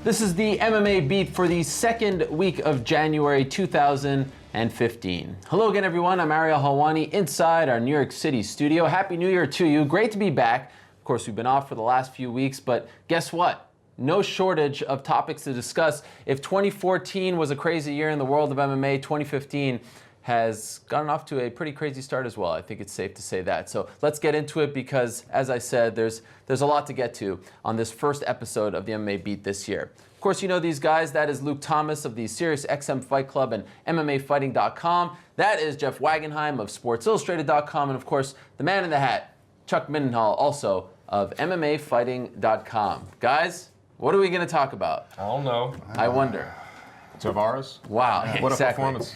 This is the MMA Beat for the second week of January 2015. Hello again, everyone. I'm Ariel Helwani inside our New York City studio. Happy New Year to you. Great to be back. Of course, we've been off for the last few weeks, but guess what? No shortage of topics to discuss. If 2014 was a crazy year in the world of MMA, 2015 has gotten off to a pretty crazy start as well. I think it's safe to say that. So let's get into it because, as I said, there's a lot to get to on this first episode of the MMA Beat this year. Of course, you know these guys. That is Luke Thomas of the SiriusXM Fight Club and MMAfighting.com. That is Jeff Wagenheim of SportsIllustrated.com. And of course, the man in the hat, Chuck Mindenhall, also of MMAfighting.com. Guys, what are we going to talk about? I don't know. I wonder. Tavares? Wow, What exactly. a performance.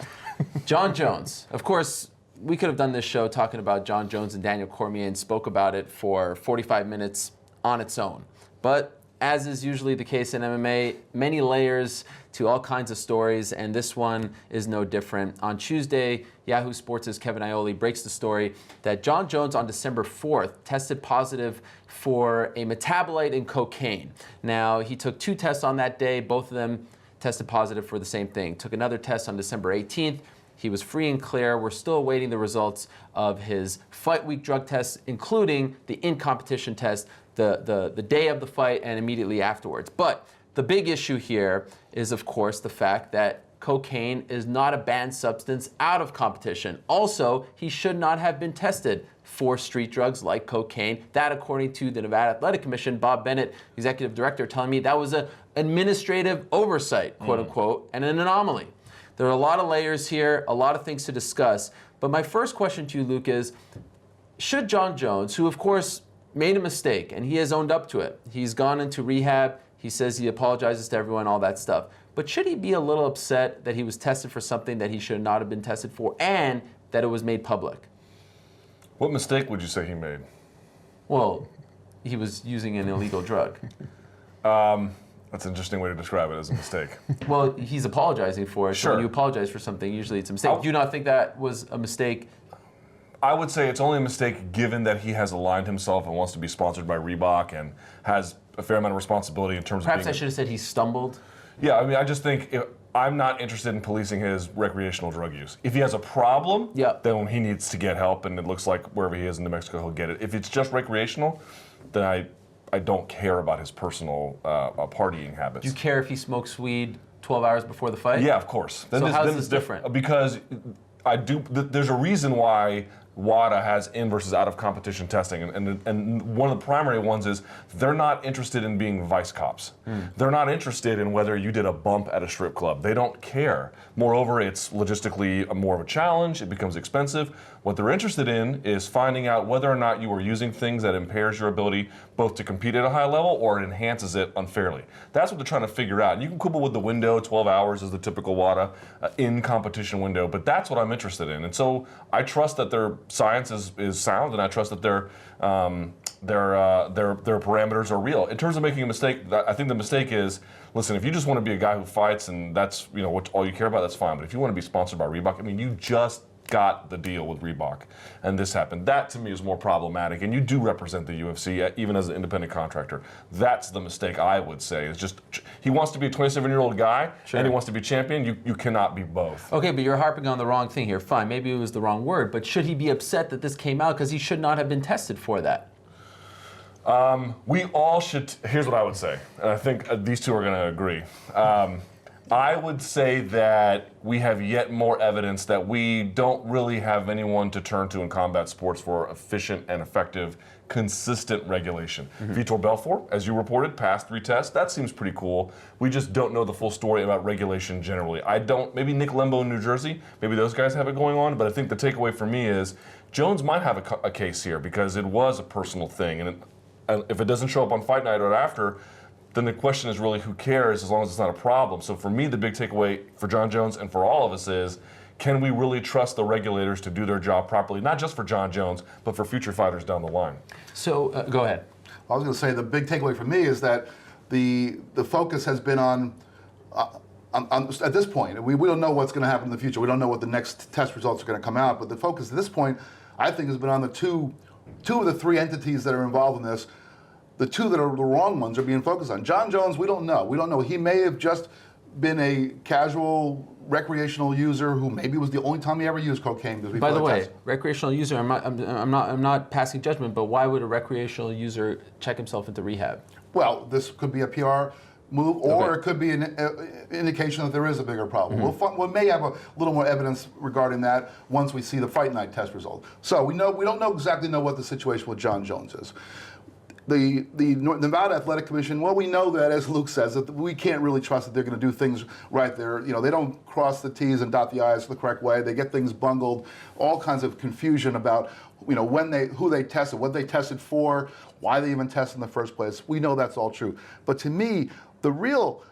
Jon Jones. Of course, we could have done this show talking about Jon Jones and Daniel Cormier and spoke about it for 45 minutes on its own. But as is usually the case in MMA, many layers to all kinds of stories, and this one is no different. On Tuesday, Yahoo Sports' Kevin Iole breaks the story that Jon Jones on December 4th tested positive for a metabolite in cocaine. Now, he took two tests on that day. Both of them tested positive for the same thing. Took another test on December 18th. He was free and clear. We're still awaiting the results of his fight week drug tests, including the in-competition test the day of the fight and immediately afterwards. But the big issue here is, of course, the fact that cocaine is not a banned substance out of competition. Also, he should not have been tested for street drugs like cocaine. That, according to the Nevada Athletic Commission, Bob Bennett, executive director, telling me that was an administrative oversight, quote unquote, and an anomaly. There are a lot of layers here, a lot of things to discuss. But my first question to you, Luke, is should Jon Jones, who of course made a mistake and he has owned up to it, he's gone into rehab, he says he apologizes to everyone, all that stuff, but should he be a little upset that he was tested for something that he should not have been tested for and that it was made public? What mistake would you say he made? Well, he was using an illegal drug. That's an interesting way to describe it as a mistake. Well, he's apologizing for it. Sure. So when you apologize for something, usually it's a mistake. Do you not think that was a mistake? I would say it's only a mistake given that he has aligned himself and wants to be sponsored by Reebok and has a fair amount of responsibility in terms of Perhaps being... I should have said he stumbled. Yeah, I mean, I just think I'm not interested in policing his recreational drug use. If he has a problem, then he needs to get help, and it looks like wherever he is in New Mexico, he'll get it. If it's just recreational, then I don't care about his personal partying habits. Do you care if he smokes weed 12 hours before the fight? Yeah, of course. So how is this different? Because there's a reason why WADA has in versus out of competition testing, and one of the primary ones is they're not interested in being vice cops. They're not interested in whether you did a bump at a strip club. They don't care. Moreover, it's logistically more of a challenge. It becomes expensive. What they're interested in is finding out whether or not you are using things that impairs your ability both to compete at a high level or it enhances it unfairly. That's what they're trying to figure out. And you can quibble with the window. 12 hours is the typical WADA in competition window, but that's what I'm interested in. And so I trust that their science is sound, and I trust that their parameters are real. In terms of making a mistake, I think the mistake is, listen, if you just want to be a guy who fights and that's what all you care about, that's fine. But if you want to be sponsored by Reebok, I mean, you just got the deal with Reebok, and this happened. That to me is more problematic, and you do represent the UFC even as an independent contractor. That's the mistake I would say. It's just he wants to be a 27-year-old guy, and he wants to be champion. You cannot be both. Okay, but you're harping on the wrong thing here. Fine, maybe it was the wrong word, but should he be upset that this came out because he should not have been tested for that? We all should. Here's what I would say, and I think these two are going to agree. I would say that we have yet more evidence that we don't really have anyone to turn to in combat sports for efficient and effective, consistent regulation. Vitor Belfort, as you reported, passed 3 tests. That seems pretty cool. We just don't know the full story about regulation generally. Maybe Nick Lembo in New Jersey, maybe those guys have it going on, but I think the takeaway for me is Jones might have a case here because it was a personal thing, and if it doesn't show up on fight night or after, then the question is really who cares as long as it's not a problem. So for me, the big takeaway for Jon Jones and for all of us is, can we really trust the regulators to do their job properly, not just for Jon Jones, but for future fighters down the line? So, go ahead. I was going to say the big takeaway for me is that the focus has been on at this point, we don't know what's going to happen in the future. We don't know what the next test results are going to come out, but the focus at this point, I think, has been on the two of the 3 entities that are involved in this. the two that are the wrong ones are being focused on. Jon Jones, we don't know. We don't know. He may have just been a casual recreational user who maybe was the only time he ever used cocaine. By the way, recreational user, I'm not passing judgment, but why would a recreational user check himself into rehab? Well, this could be a PR move, or it could be an indication that there is a bigger problem. We may have a little more evidence regarding that once we see the fight night test result. So we don't exactly know what the situation with Jon Jones is. The Nevada Athletic Commission, well, we know that, as Luke says, that we can't really trust that they're going to do things right there. They don't cross the T's and dot the I's the correct way. They get things bungled, all kinds of confusion about, who they tested, what they tested for, why they even tested in the first place. We know that's all true. But to me, the real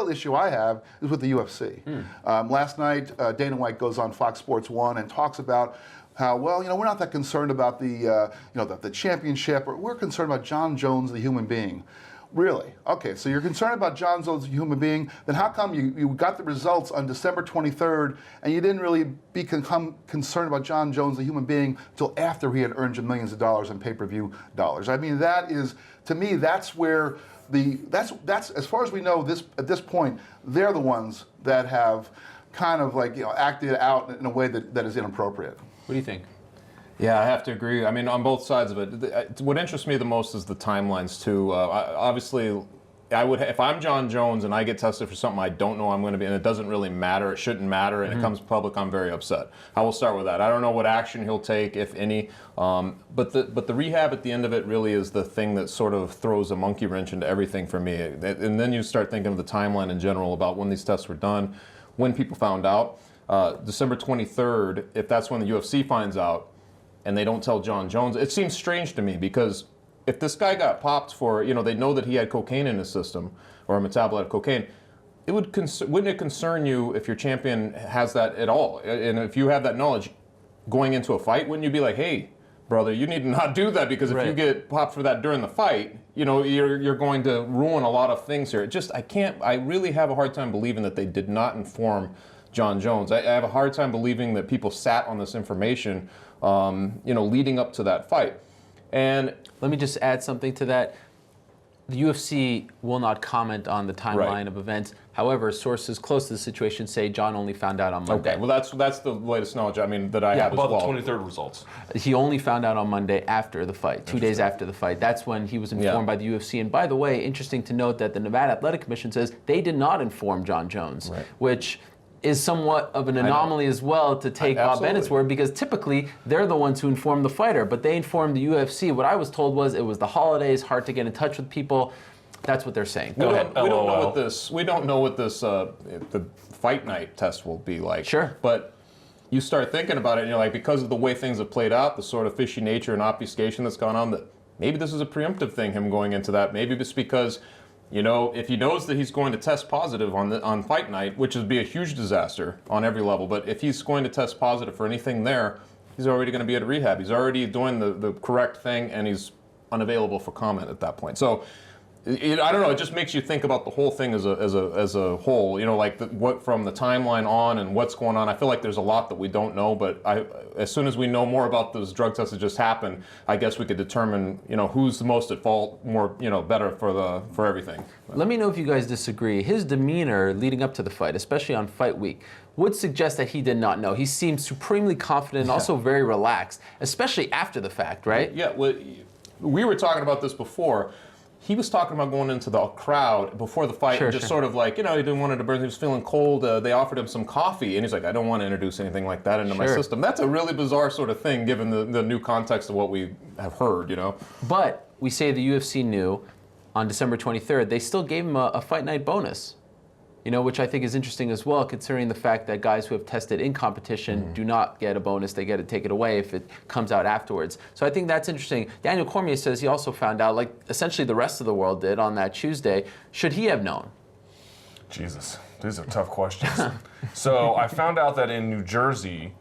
issue I have is with the UFC. Last night, Dana White goes on Fox Sports 1 and talks about how, we're not that concerned about the championship, or we're concerned about Jon Jones, the human being. Really? Okay, so you're concerned about Jon Jones, the human being, then how come you got the results on December 23rd and you didn't really become concerned about Jon Jones, the human being, until after he had earned millions of dollars in pay-per-view dollars? I mean, that is, to me, that's where that's as far as we know, at this point, they're the ones that have kind of acted out in a way that is inappropriate. What do you think? Yeah, I have to agree. I mean, on both sides of it. What interests me the most is the timelines, too. Obviously, if I'm Jon Jones and I get tested for something I don't know I'm going to be, and it doesn't really matter, it shouldn't matter, and it comes public, I'm very upset. I will start with that. I don't know what action he'll take, if any. But the rehab at the end of it really is the thing that sort of throws a monkey wrench into everything for me. And then you start thinking of the timeline in general about when these tests were done, when people found out. December 23rd, if that's when the UFC finds out, and they don't tell Jon Jones, it seems strange to me, because if this guy got popped for, they know that he had cocaine in his system, or a metabolite of cocaine, wouldn't it concern you if your champion has that at all? And if you have that knowledge going into a fight, wouldn't you be like, hey, brother, you need to not do that, because if you get popped for that during the fight, you're going to ruin a lot of things here. I really have a hard time believing that they did not inform Jon Jones. I have a hard time believing that people sat on this information, leading up to that fight. And let me just add something to that. The UFC will not comment on the timeline of events. However, sources close to the situation say Jon only found out on Monday. Okay, well that's the latest knowledge. I mean that I have as well. About the 23rd results. He only found out on Monday after the fight, 2 days after the fight. That's when he was informed by the UFC. And by the way, interesting to note that the Nevada Athletic Commission says they did not inform Jon Jones, which is somewhat of an anomaly as well to take Bob Bennett's word, because typically they're the ones who inform the fighter, but they informed the UFC. What I was told was it was the holidays, hard to get in touch with people. That's what they're saying. We don't know what this. We don't know what this the fight night test will be like. Sure, but you start thinking about it, and you're like, because of the way things have played out, the sort of fishy nature and obfuscation that's gone on, that maybe this is a preemptive thing. Him going into that, maybe it's because, if he knows that he's going to test positive on fight night, which would be a huge disaster on every level, but if he's going to test positive for anything there, he's already going to be at rehab. He's already doing the correct thing, and he's unavailable for comment at that point. So I don't know. It just makes you think about the whole thing as a whole. What from the timeline on and what's going on. I feel like there's a lot that we don't know. But as soon as we know more about those drug tests that just happened, I guess we could determine who's the most at fault, more better for everything. Let me know if you guys disagree. His demeanor leading up to the fight, especially on fight week, would suggest that he did not know. He seemed supremely confident and also very relaxed, especially after the fact, right? Yeah. Well, we were talking about this before. He was talking about going into the crowd before the fight, and just sort of like, he didn't want to burn. He was feeling cold. They offered him some coffee, and he's like, I don't want to introduce anything like that into my system. That's a really bizarre sort of thing, given the new context of what we have heard, But we say the UFC knew on December 23rd. They still gave him a fight night bonus, which I think is interesting as well, considering the fact that guys who have tested in competition do not get a bonus. They get to take it away if it comes out afterwards. So I think that's interesting. Daniel Cormier says he also found out, like essentially the rest of the world did on that Tuesday. Should he have known? Jesus, these are tough questions. So I found out that in New Jersey,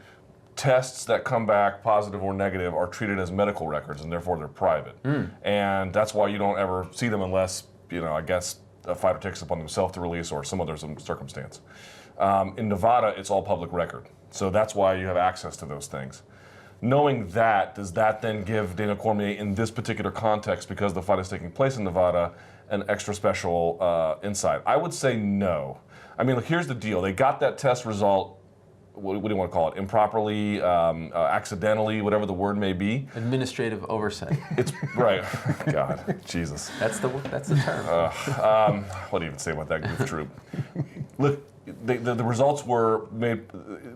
tests that come back positive or negative are treated as medical records, and therefore they're private. And that's why you don't ever see them unless, I guess, a fighter takes it upon themselves to release or some other circumstance. In Nevada, it's all public record. So that's why you have access to those things. knowing that, does that then give Daniel Cormier, in this particular context, because the fight is taking place in Nevada, an extra special insight? I would say no. I mean, look, here's the deal. They got that test result, what do you want to call it, improperly, accidentally, whatever the word may be. Administrative oversight. It's right. God, Jesus. That's the term. What do you even say about that goof troop? Look, the results were made.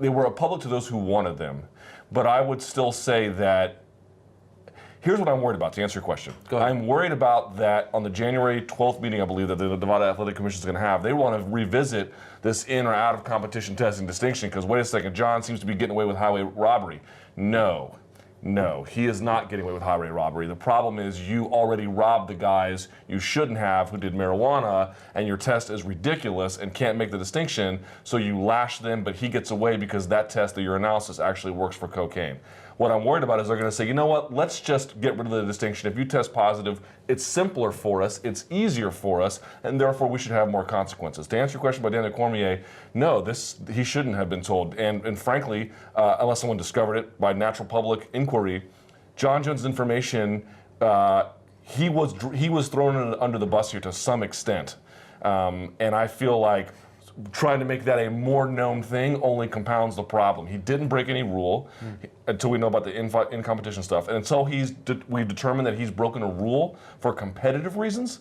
They were public to those who wanted them, but I would still say that. Here's what I'm worried about, to answer your question. Go ahead. I'm worried about that on the January 12th meeting, I believe, that the Nevada Athletic Commission is going to have. They want to revisit this in or out of competition testing distinction because, wait a second, Jon seems to be getting away with highway robbery. No, he is not getting away with highway robbery. The problem is you already robbed the guys you shouldn't have who did marijuana, and your test is ridiculous and can't make the distinction, so you lash them, but he gets away because that test, your analysis, actually works for cocaine. What I'm worried about is they're going to say, you know what, let's just get rid of the distinction. If you test positive, it's simpler for us, it's easier for us, and therefore we should have more consequences. To answer your question about Daniel Cormier, no, he shouldn't have been told. And frankly, unless someone discovered it by natural public inquiry, Jon Jones' information, he was thrown under the bus here to some extent. And I feel like trying to make that a more known thing only compounds the problem. He didn't break any rule until we know about the in-competition stuff. And until we've determined that he's broken a rule for competitive reasons,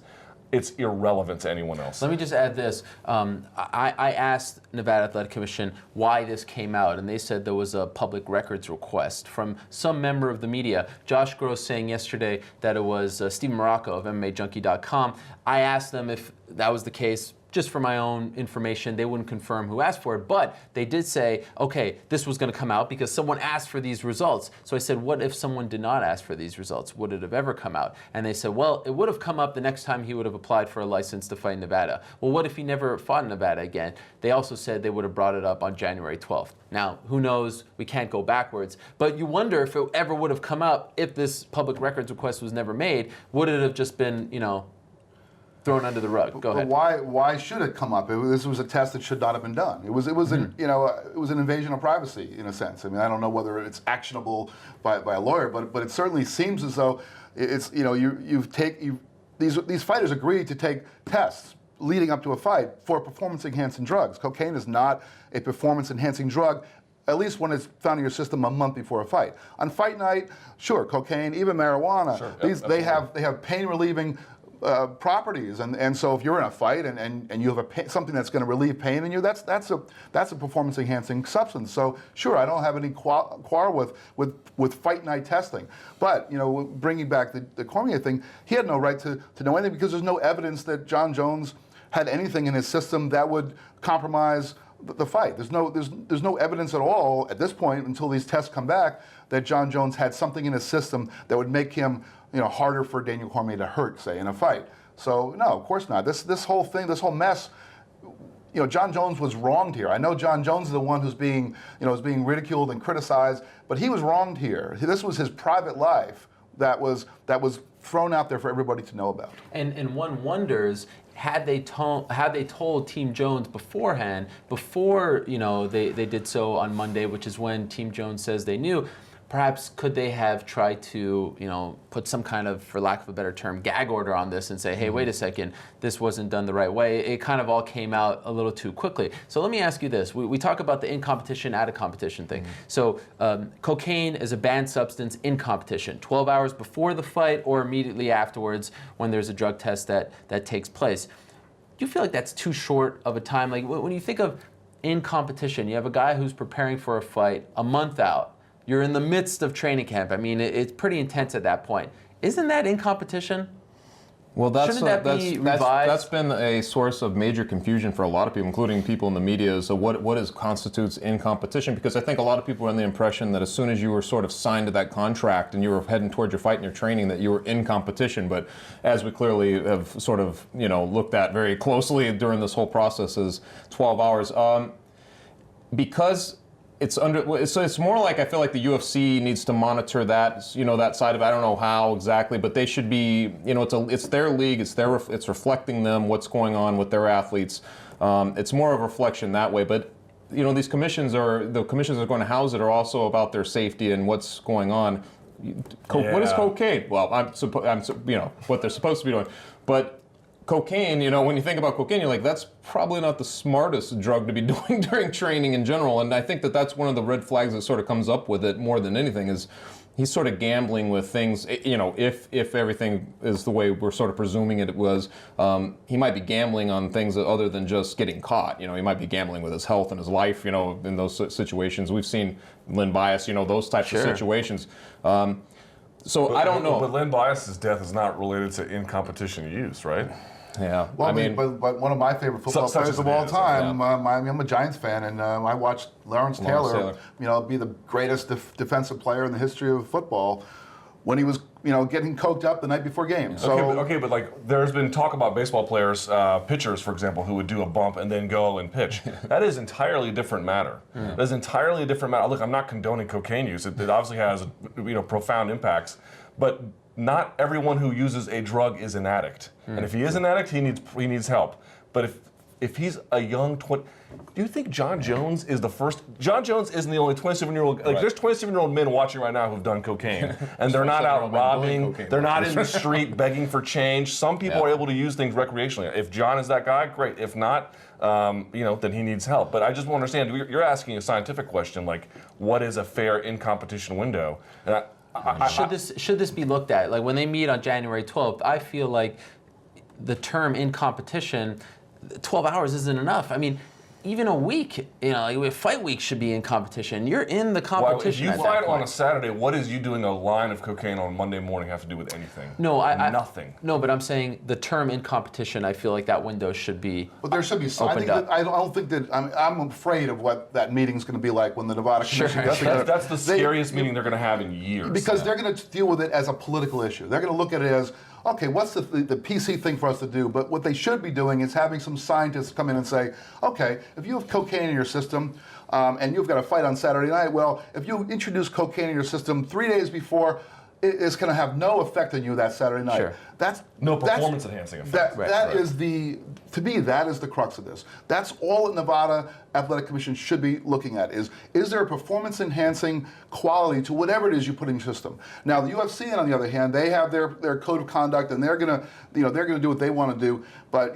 it's irrelevant to anyone else. Let me just add this. I asked Nevada Athletic Commission why this came out, and they said there was a public records request from some member of the media. Josh Gross saying yesterday that it was Stephen Morocco of MMAJunkie.com. I asked them if that was the case. Just for my own information, they wouldn't confirm who asked for it, but they did say, okay, this was going to come out because someone asked for these results. So I said, what if someone did not ask for these results? Would it have ever come out? And they said, well, it would have come up the next time he would have applied for a license to fight in Nevada. Well, what if he never fought in Nevada again? They also said they would have brought it up on January 12th. Now, who knows? We can't go backwards. But you wonder if it ever would have come up if this public records request was never made. Would it have just been, thrown under the rug? Go ahead. Why should it come up? This was a test that should not have been done. It was an invasion of privacy in a sense. I mean, I don't know whether it's actionable by a lawyer, but it certainly seems as though it's these fighters agreed to take tests leading up to a fight for performance-enhancing drugs. Cocaine is not a performance-enhancing drug, at least when it's found in your system a month before a fight. On fight night, sure, cocaine, even marijuana, they have pain-relieving properties, and so if you're in a fight and you have something that's going to relieve pain in you, that's a performance enhancing substance. So sure, I don't have any quarrel with fight night testing, but bringing back the Cormier thing, he had no right to know anything because there's no evidence that Jon Jones had anything in his system that would compromise the fight. There's no evidence at all at this point until these tests come back that Jon Jones had something in his system that would make him harder for Daniel Cormier to hurt, say, in a fight. So no, of course not. This whole thing, this whole mess, Jon Jones was wronged here. I know Jon Jones is the one who's being ridiculed and criticized, but he was wronged here. This was his private life that was thrown out there for everybody to know about. And one wonders, had they told Team Jones beforehand, before they did so on Monday, which is when Team Jones says they knew, perhaps could they have tried to, put some kind of, for lack of a better term, gag order on this and say, hey, wait a second, this wasn't done the right way. It kind of all came out a little too quickly. So let me ask you this. We talk about the in competition, out of competition thing. So cocaine is a banned substance in competition, 12 hours before the fight or immediately afterwards when there's a drug test that takes place. Do you feel like that's too short of a time? Like when you think of in competition, you have a guy who's preparing for a fight a month out. You're in the midst of training camp. I mean, it's pretty intense at that point. Isn't that in competition? Well, Shouldn't that be revised? That's been a source of major confusion for a lot of people, including people in the media. So what constitutes in competition? Because I think a lot of people are under the impression that as soon as you were sort of signed to that contract and you were heading towards your fight and your training, that you were in competition. But as we clearly have sort of looked at very closely during this whole process, is 12 hours. Because it's more like I feel like the UFC needs to monitor that that side of it. I don't know how exactly, but they should be it's their league, it's reflecting them, what's going on with their athletes. It's more of a reflection that way. But these commissions are the commissions that are going to house it are also about their safety and what's going on. What is cocaine? Well, what they're supposed to be doing, but cocaine, when you think about cocaine, you're like, that's probably not the smartest drug to be doing during training in general. And I think that that's one of the red flags that sort of comes up with it more than anything is he's sort of gambling with things. If everything is the way we're sort of presuming it was, he might be gambling on things other than just getting caught. He might be gambling with his health and his life. In those situations, we've seen Lynn Bias. Those types of situations. So I don't know. But Lynn Bias's death is not related to in-competition use, right? Yeah. Well, but one of my favorite football players of all time, I'm a Giants fan, and I watched Lawrence Taylor, be the greatest defensive player in the history of football when he was, getting coked up the night before games. So, but like there's been talk about baseball players, pitchers, for example, who would do a bump and then go and pitch. That is entirely a different matter. That is entirely a different matter. Look, I'm not condoning cocaine use. It obviously has, profound impacts, but not everyone who uses a drug is an addict. And if he is an addict, he needs help. But if he's a young do you think Jon Jones is the first? Jon Jones isn't the only 27-year-old. Like, there's 27-year-old men watching right now who've done cocaine, and they're not out robbing. They're not in the street begging for change. Some people are able to use things recreationally. If Jon is that guy, great. If not, then he needs help. But I just want to understand. You're asking a scientific question, like what is a fair in-competition window? And should this be looked at? Like when they meet on January 12th, I feel like the term in competition, 12 hours isn't enough. I mean, even a week, fight week should be in competition. You're in the competition. Well, if you fight on a Saturday, what is you doing a line of cocaine on Monday morning have to do with anything? No, nothing. No, but I'm saying the term in competition, I feel like that window should be. But there should be. I don't think that. I'm afraid of what that meeting's going to be like when the Nevada Commission does it. That's the scariest meeting they're going to have in years. Because they're going to deal with it as a political issue. They're going to look at it as, okay, what's the PC thing for us to do? But what they should be doing is having some scientists come in and say, okay, if you have cocaine in your system and you've got a fight on Saturday night, well, if you introduce cocaine in your system 3 days before, it's going to have no effect on you that Saturday night. Sure. No performance enhancing effect. That is the crux of this. That's all that Nevada Athletic Commission should be looking at is there a performance enhancing quality to whatever it is you put in your system. Now the UFC, on the other hand, they have their code of conduct and they're gonna do what they want to do. But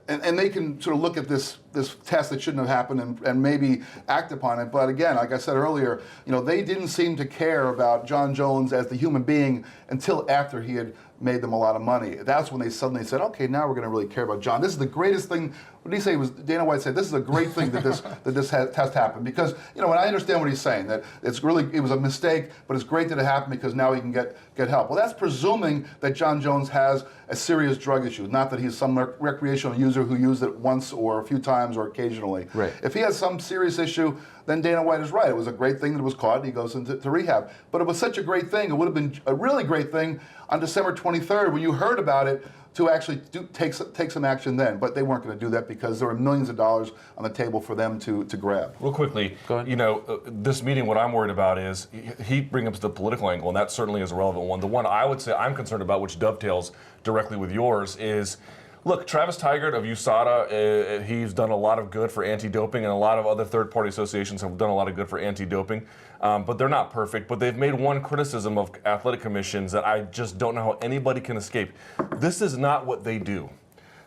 and they can sort of look at this test that shouldn't have happened and maybe act upon it. But again, like I said earlier, they didn't seem to care about Jon Jones as the human being until after he had made them a lot of money. That's when they suddenly said, okay, now we're going to really care about Jon. This is the greatest thing. What did he say? Dana White said, this is a great thing that this test happened. Because, and I understand what he's saying, that it was a mistake, but it's great that it happened because now he can get help. Well, that's presuming that Jon Jones has a serious drug issue, not that he's some recreational user who used it once or a few times or occasionally. Right. If he has some serious issue, then Dana White is right. It was a great thing that it was caught and he goes into rehab. But it was such a great thing. It would have been a really great thing on December 23rd when you heard about it to actually take some action then. But they weren't going to do that because there were millions of dollars on the table for them to grab. Real quickly, this meeting, what I'm worried about is he brings up the political angle, and that certainly is a relevant one. The one I would say I'm concerned about, which dovetails directly with yours, is look, Travis Tigert of USADA, he's done a lot of good for anti-doping, and a lot of other third-party associations have done a lot of good for anti-doping. But they're not perfect. But they've made one criticism of athletic commissions that I just don't know how anybody can escape. This is not what they do.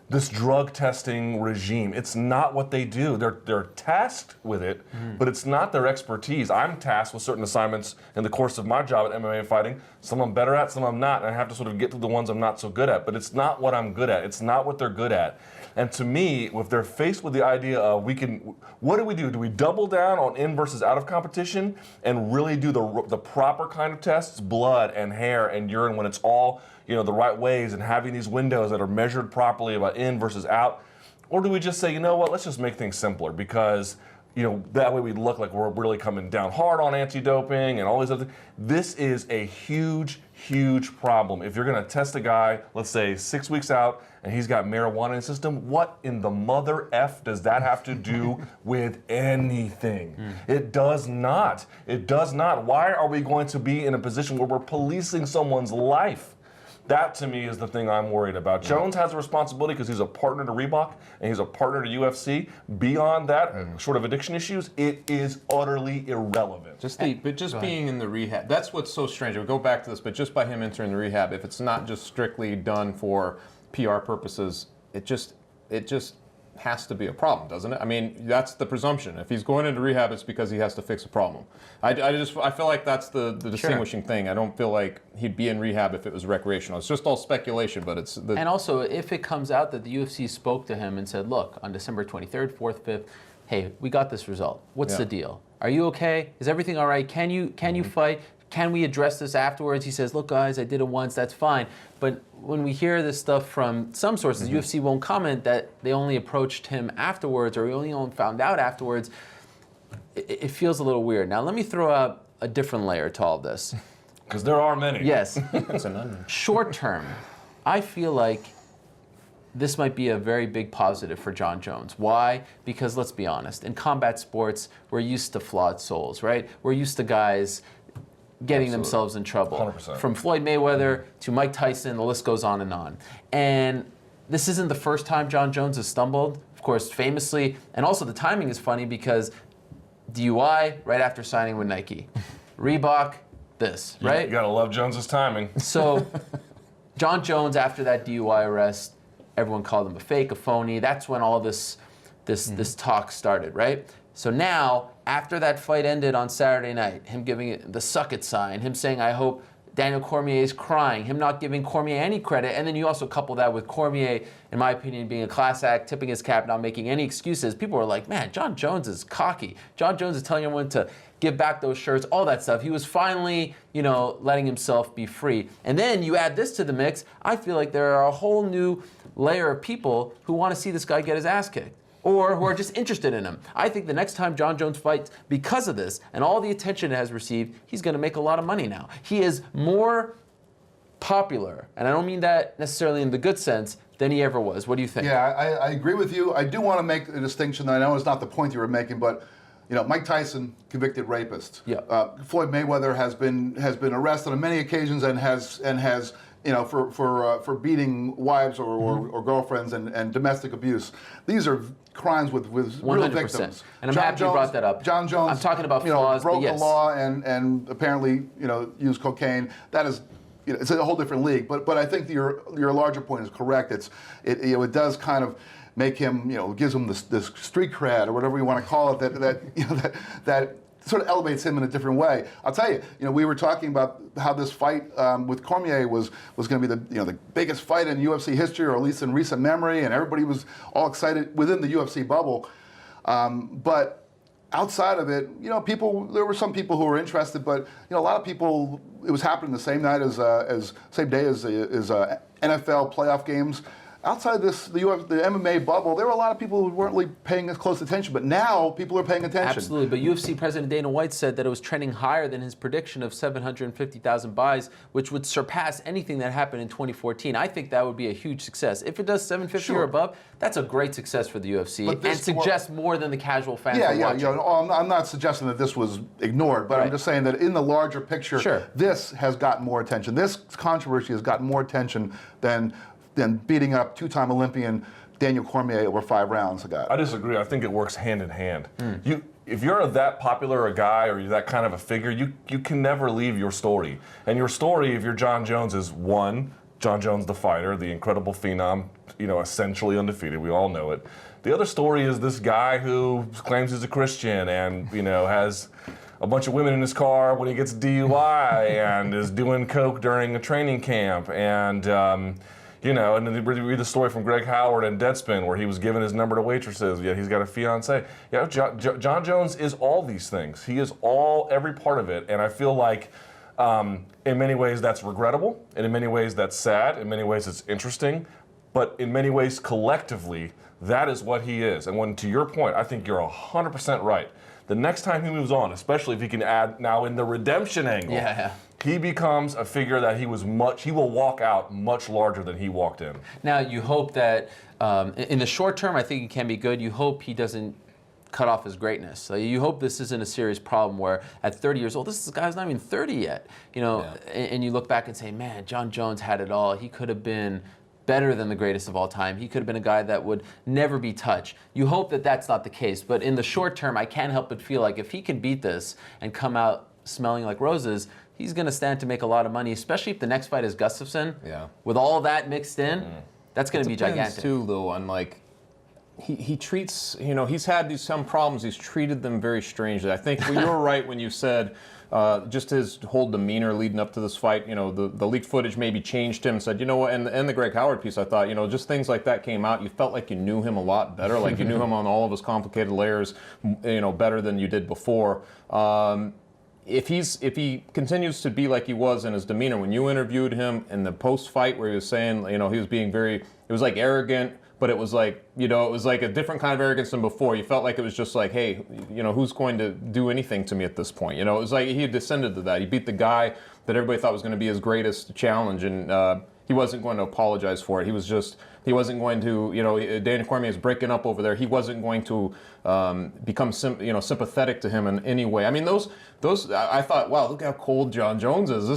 This drug testing regime, it's not what they do. They're tasked with it, but it's not their expertise. I'm tasked with certain assignments in the course of my job at MMA fighting. Some I'm better at, some I'm not, and I have to sort of get to the ones I'm not so good at. But it's not what I'm good at. It's not what they're good at. And to me, if they're faced with the idea of what do we do? Do we double down on in versus out of competition and really do the proper kind of tests, blood and hair and urine when it's all the right ways and having these windows that are measured properly about in versus out? Or do we just say, let's just make things simpler because that way we look like we're really coming down hard on anti-doping and all these other things. This is a huge, huge problem. If you're going to test a guy, let's say 6 weeks out, and he's got marijuana in his system, what in the mother F does that have to do with anything? It does not. It does not. Why are we going to be in a position where we're policing someone's life? That to me is the thing I'm worried about. Jones has a responsibility because he's a partner to Reebok and he's a partner to UFC. Beyond that, sort of addiction issues, it is utterly irrelevant. But just being in the rehab, that's what's so strange. We'll go back to this, but just by him entering the rehab, if it's not just strictly done for PR purposes, it just has to be a problem, doesn't it? I mean, that's the presumption. If he's going into rehab, it's because he has to fix a problem. I feel like that's the distinguishing thing. I don't feel like he'd be in rehab if it was recreational. It's just all speculation, but it's... And also, if it comes out that the UFC spoke to him and said, look, on December 23rd, 4th, 5th, hey, we got this result. What's the deal? Are you okay? Is everything all right? Can you fight? Can we address this afterwards? He says, look, guys, I did it once, that's fine. But when we hear this stuff from some sources, UFC won't comment that they only approached him afterwards or he only found out afterwards. It feels a little weird. Now, let me throw out a different layer to all this. Because there are many. Yes. It's an onion. Short term, I feel like this might be a very big positive for Jon Jones. Why? Because let's be honest, in combat sports, we're used to flawed souls, right? We're used to guys getting themselves in trouble. 100%. From Floyd Mayweather to Mike Tyson, the list goes on and on. And this isn't the first time Jon Jones has stumbled, of course, famously. And also the timing is funny because DUI right after signing with Nike. Reebok, this, right? You gotta love Jones's timing. So Jon Jones, after that DUI arrest, everyone called him a fake, a phony. That's when all this talk started, right? So now, after that fight ended on Saturday night, him giving it the suck it sign, him saying, I hope Daniel Cormier is crying, him not giving Cormier any credit, and then you also couple that with Cormier, in my opinion, being a class act, tipping his cap, not making any excuses. People are like, man, Jon Jones is cocky. Jon Jones is telling everyone to give back those shirts, all that stuff. He was finally, letting himself be free. And then you add this to the mix, I feel like there are a whole new layer of people who want to see this guy get his ass kicked, or who are just interested in him. I think the next time Jon Jones fights, because of this and all the attention it has received, he's going to make a lot of money now. He is more popular, and I don't mean that necessarily in the good sense, than he ever was. What do you think? Yeah, I agree with you. I do want to make a distinction. I know it's not the point you were making, but Mike Tyson, convicted rapist. Yeah. Floyd Mayweather has been arrested on many occasions and has for beating wives or girlfriends and domestic abuse. These are crimes with real 100%. victims. And I'm happy you brought that up. Jon Jones, I'm talking about flaws, broke but yes. the law and apparently used cocaine. That is. It's a whole different league, but I think your larger point is correct. It does kind of make him, gives him this street cred or whatever you want to call it. That sort of elevates him in a different way. I'll tell you, we were talking about how this fight with Cormier was going to be the biggest fight in UFC history, or at least in recent memory, and everybody was all excited within the UFC bubble. But outside of it, there were some people who were interested, but a lot of people. It was happening the same night as same day as NFL playoff games. Outside this, the MMA bubble, there were a lot of people who weren't really paying as close attention, but now people are paying attention. Absolutely, but UFC President Dana White said that it was trending higher than his prediction of 750,000 buys, which would surpass anything that happened in 2014. I think that would be a huge success. If it does 750 or above, that's a great success for the UFC and suggests more than the casual fans are watching. I'm not suggesting that this was ignored, but I'm just saying that in the larger picture, this has gotten more attention. This controversy has gotten more attention than beating up two-time Olympian Daniel Cormier over 5 rounds ago. I disagree. I think it works hand in hand. If you're that popular a guy or you're that kind of a figure, you can never leave your story. And your story, if you're Jon Jones, is one, Jon Jones the fighter, the incredible phenom, essentially undefeated. We all know it. The other story is this guy who claims he's a Christian and has a bunch of women in his car when he gets DUI and is doing coke during a training camp and and then you read the story from Greg Howard and Deadspin where he was giving his number to waitresses, yet he's got a fiance. Jon Jones is all these things. He is every part of it, and I feel like in many ways that's regrettable, and in many ways that's sad, in many ways it's interesting, but in many ways collectively, that is what he is. And to your point, I think you're 100% right. The next time he moves on, especially if he can add now in the redemption angle, he becomes a figure that he will walk out much larger than he walked in. Now, you hope that in the short term, I think it can be good. You hope he doesn't cut off his greatness. So you hope this isn't a serious problem where at 30 years old, this guy's not even 30 yet, and you look back and say, man, Jon Jones had it all. He could have been better than the greatest of all time. He could have been a guy that would never be touched. You hope that that's not the case, but in the short term, I can't help but feel like if he can beat this and come out smelling like roses, he's going to stand to make a lot of money, especially if the next fight is Gustafsson. Yeah. With all that mixed in, that's going to be gigantic. Too, though, on like he treats, he's had some problems. He's treated them very strangely. I think you were right when you said just his whole demeanor leading up to this fight. The leaked footage maybe changed him and said, you know what, and the Greg Howard piece, I thought, just things like that came out. You felt like you knew him a lot better, like you knew him on all of his complicated layers, better than you did before. If he continues to be like he was in his demeanor when you interviewed him in the post-fight where he was saying, he was being it was like arrogant, but it was like, it was like a different kind of arrogance than before. You felt like it was just like, hey, who's going to do anything to me at this point? It was like he had descended to that. He beat the guy that everybody thought was going to be his greatest challenge, and he wasn't going to apologize for it. He wasn't going to, Daniel Cormier is breaking up over there. He wasn't going to become sympathetic to him in any way. I mean, those I thought, wow, look how cold Jon Jones is.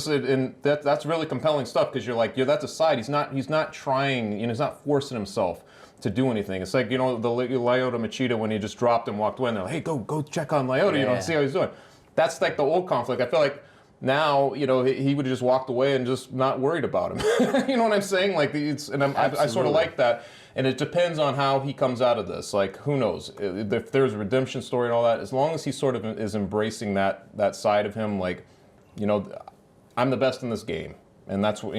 That's really compelling stuff because you're like, that's a side. He's not trying, he's not forcing himself to do anything. It's like, the Lyoto Machida when he just dropped and walked away and they're like, hey, go check on Lyoto, and see how he's doing. That's like the old conflict. I feel like now, he would have just walked away and just not worried about him. You know what I'm saying? Like, I sort of like that. And it depends on how he comes out of this. Like, who knows? If there's a redemption story and all that, as long as he sort of is embracing that side of him, like, I'm the best in this game. And that's what,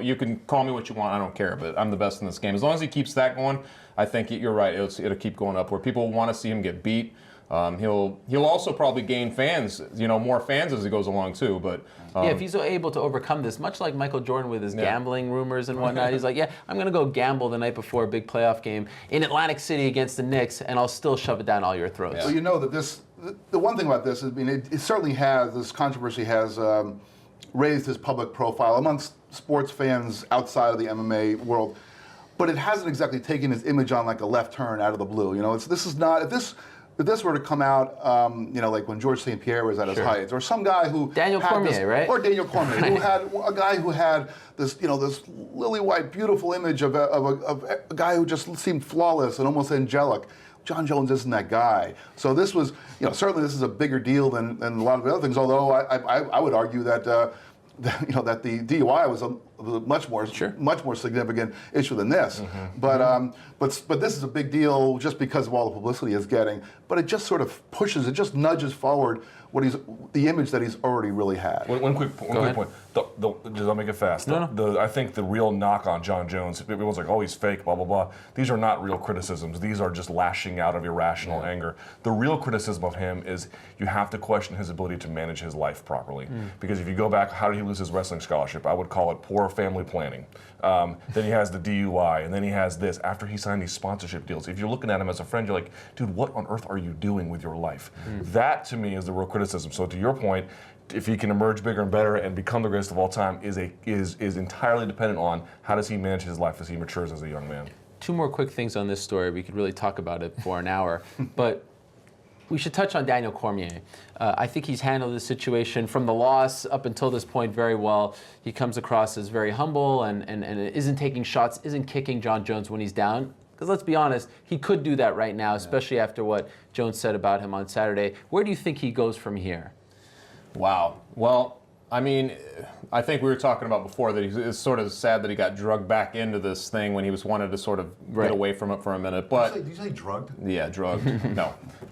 you can call me what you want, I don't care, but I'm the best in this game. As long as he keeps that going, I think you're right, it'll keep going up, where people want to see him get beat. He'll also probably gain fans, more fans as he goes along too. But if he's able to overcome this, much like Michael Jordan with his gambling rumors and whatnot, he's like, I'm going to go gamble the night before a big playoff game in Atlantic City against the Knicks, and I'll still shove it down all your throats. Yeah. Well, that the one thing about this is, it certainly has, this controversy has raised his public profile amongst sports fans outside of the MMA world, but it hasn't exactly taken his image on like a left turn out of the blue. This is not, if this were to come out, like when Georges St. Pierre was at his height, or some guy who Daniel Cormier, right? Or Daniel Cormier, who had a guy who had this, this lily white, beautiful image of a guy who just seemed flawless and almost angelic. Jon Jones isn't that guy. So this was, certainly this is a bigger deal than a lot of the other things. Although I would argue that that the DUI was a much more significant issue than this. But this is a big deal just because of all the publicity it's getting. But it just sort of pushes, it just nudges forward the image that he's already really had. One quick point. Just I'll make it fast. I think the real knock on Jon Jones, everyone's like, oh, he's fake, blah, blah, blah. These are not real criticisms. These are just lashing out of irrational anger. The real criticism of him is you have to question his ability to manage his life properly. Because if you go back, how did he lose his wrestling scholarship? I would call it poor family planning. Then he has the DUI, and then he has this. After he signed these sponsorship deals, if you're looking at him as a friend, you're like, dude, what on earth are you doing with your life? That, to me, is the real criticism. So to your point, if he can emerge bigger and better and become the greatest of all time is entirely dependent on how does he manage his life as he matures as a young man. Two more quick things on this story. We could really talk about it for an hour, but we should touch on Daniel Cormier. I think he's handled the situation from the loss up until this point very well. He comes across as very humble and isn't taking shots, isn't kicking Jon Jones when he's down. Because let's be honest, he could do that right now, especially after what Jones said about him on Saturday. Where do you think he goes from here? Wow. Well, I mean, I think we were talking about before that it's sort of sad that he got drugged back into this thing when he wanted to sort of get away from it for a minute. But did you say drugged? Yeah, drugged.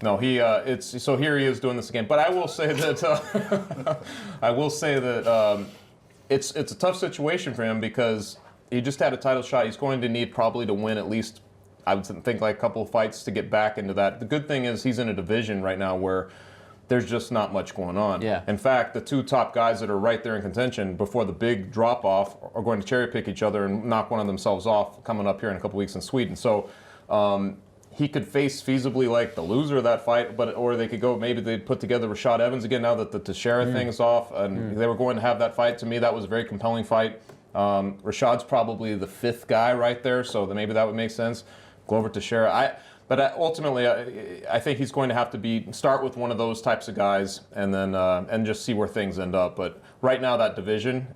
No. He so here he is doing this again. But I will say that it's a tough situation for him because he just had a title shot. He's going to need probably to win at least, I would think, like a couple of fights to get back into that. The good thing is he's in a division right now where there's just not much going on. Yeah. In fact, the two top guys that are right there in contention before the big drop-off are going to cherry-pick each other and knock one of themselves off coming up here in a couple weeks in Sweden. So he could face feasibly like the loser of that fight, or they could go, maybe they'd put together Rashad Evans again now that the Teixeira thing's off, and they were going to have that fight. To me, that was a very compelling fight. Rashad's probably the fifth guy right there, so maybe that would make sense. Glover Teixeira. But ultimately, I think he's going to have to start with one of those types of guys, and then and just see where things end up. But right now, that division,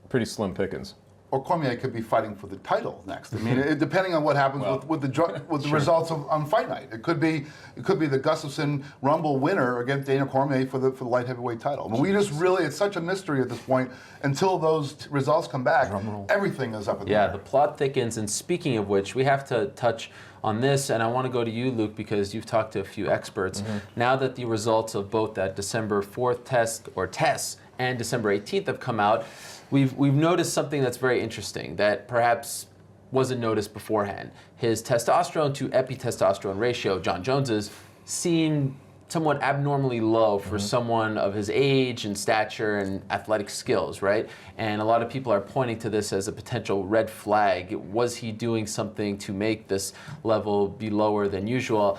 pretty slim pickings. Or Cormier could be fighting for the title next. I mean, depending on what happens with the results on fight night, it could be the Gustafsson Rumble winner against Daniel Cormier for the light heavyweight title. I mean, it's such a mystery at this point until those results come back. Everything is up in the air. Yeah, the plot thickens. And speaking of which, we have to touch on this, and I want to go to you, Luke, because you've talked to a few experts. Now that the results of both that December 4th tests and December 18th have come out, we've noticed something that's very interesting that perhaps wasn't noticed beforehand. His testosterone to epitestosterone ratio, Jon Jones's, seemed somewhat abnormally low for someone of his age and stature and athletic skills, right? And a lot of people are pointing to this as a potential red flag. Was he doing something to make this level be lower than usual?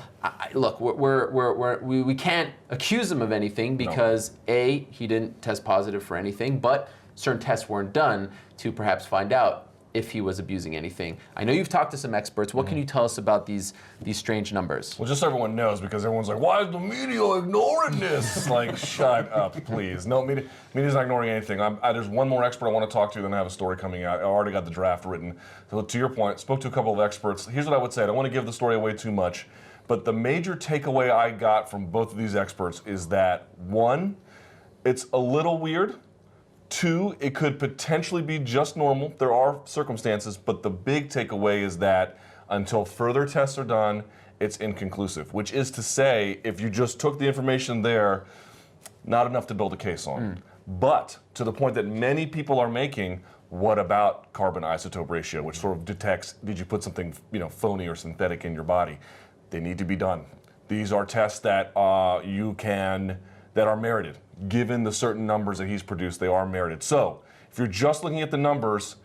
Look, we can't accuse him of anything because A, he didn't test positive for anything, but certain tests weren't done to perhaps find out if he was abusing anything. I know you've talked to some experts. What can you tell us about these strange numbers? Well, just so everyone knows, because everyone's like, why is the media ignoring this? It's like, shut up, please. No, media's not ignoring anything. There's one more expert I want to talk to, then I have a story coming out. I already got the draft written. So to your point, spoke to a couple of experts. Here's what I would say. I don't want to give the story away too much, but the major takeaway I got from both of these experts is that, one, it's a little weird. Two, it could potentially be just normal. There are circumstances, but the big takeaway is that until further tests are done, it's inconclusive, which is to say, if you just took the information there, not enough to build a case on. But to the point that many people are making, what about carbon isotope ratio, which sort of detects, did you put something phony or synthetic in your body? They need to be done. These are tests that that are merited. Given the certain numbers that he's produced, they are merited. So, if you're just looking at the numbers,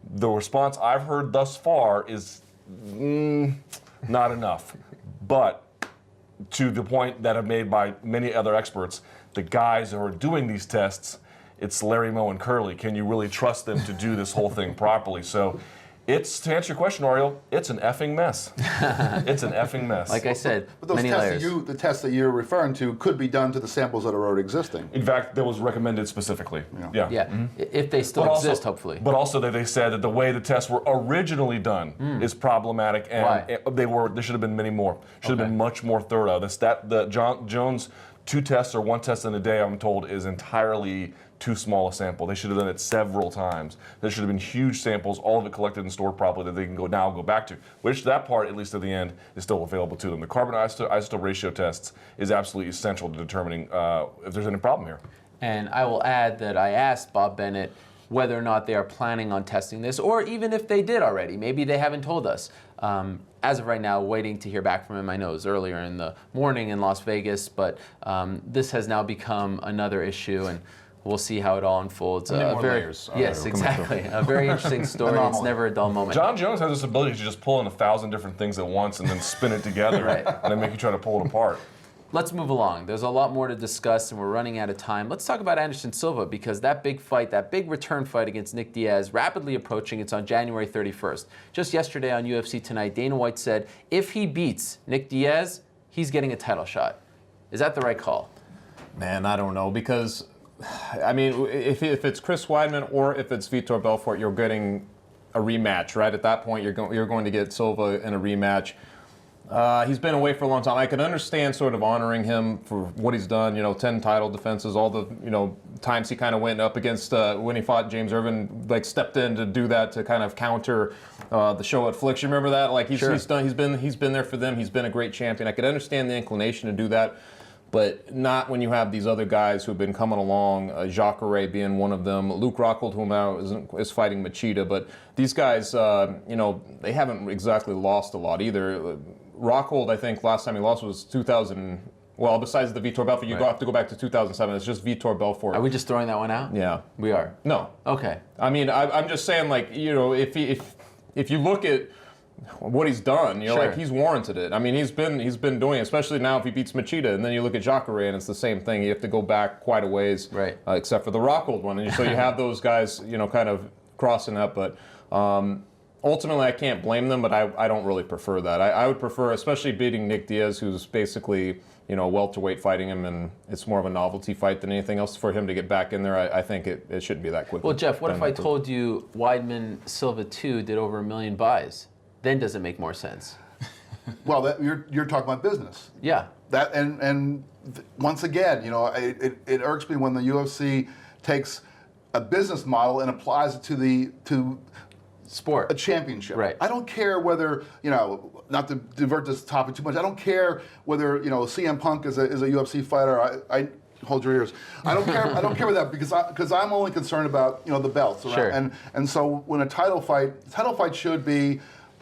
the response I've heard thus far is not enough. But to the point that I've made by many other experts, the guys who are doing these tests, it's Larry, Moe, and Curly. Can you really trust them to do this whole thing properly? So, to answer your question, Ariel, it's an effing mess. It's an effing mess. Like I said, but those many tests layers. the tests that you're referring to could be done to the samples that are already existing. In fact, that was recommended specifically. Yeah, if they still exist, hopefully. But also they said that the way the tests were originally done is problematic, and Why? There should have been many more. Should have been much more thorough. The Jon Jones 2 tests or 1 test in a day, I'm told, is entirely too small a sample. They should have done it several times. There should have been huge samples, all of it collected and stored properly that they can go back to, which that part, at least at the end, is still available to them. The carbon isotope ratio tests is absolutely essential to determining if there's any problem here. And I will add that I asked Bob Bennett whether or not they are planning on testing this, or even if they did already. Maybe they haven't told us. As of right now, waiting to hear back from him. I know it was earlier in the morning in Las Vegas, but this has now become another issue, and we'll see how it all unfolds. Yes, exactly. A very interesting story. It's never a dull moment. Jon Jones has this ability to just pull in 1,000 different things at once and then spin it together and then make you try to pull it apart. Let's move along. There's a lot more to discuss, and we're running out of time. Let's talk about Anderson Silva, because that big fight, that big return fight against Nick Diaz, rapidly approaching. It's on January 31st. Just yesterday on UFC Tonight, Dana White said if he beats Nick Diaz, he's getting a title shot. Is that the right call? Man, I don't know, because, I mean, if it's Chris Weidman or if it's Vitor Belfort, you're getting a rematch, right? At that point, you're going to get Silva in a rematch. He's been away for a long time. I can understand sort of honoring him for what he's done, 10 title defenses, all the, times he kind of went up against, when he fought James Irvin, like stepped in to do that to kind of counter the show at Flicks. You remember that? Like he's been there for them. He's been a great champion. I could understand the inclination to do that, but not when you have these other guys who've been coming along, Jacare being one of them, Luke Rockhold, who now is fighting Machida. But these guys, they haven't exactly lost a lot either. Rockhold, I think, last time he lost was 2000. Well, besides the Vitor Belfort, you have to go back to 2007. It's just Vitor Belfort. Are we just throwing that one out? Yeah, we are. No. Okay. I mean, I'm just saying, like, if you look at what he's done, like he's warranted it. I mean, he's been doing it, especially now if he beats Machida, and then you look at Jacare, and it's the same thing. You have to go back quite a ways, right? Except for the Rockhold one, and so you have those guys, kind of crossing up, but. ultimately, I can't blame them, but I don't really prefer that. I would prefer, especially beating Nick Diaz, who's basically, you know, welterweight fighting him, and it's more of a novelty fight than anything else. For him to get back in there, I think it shouldn't be that quick. Well, Jeff, what if I told you Weidman Silva 2 did over 1 million buys? Then does it make more sense? Well, you're talking about business. Yeah. That once again, you know, it irks me when the UFC takes a business model and applies it to sport, a championship. Right. I don't care whether, you know, not to divert this topic too much. I don't care whether, you know, CM Punk is a UFC fighter. I hold your ears. I don't care. I don't care about that because I'm only concerned about, you know, the belts. Sure. And so when a title fight should be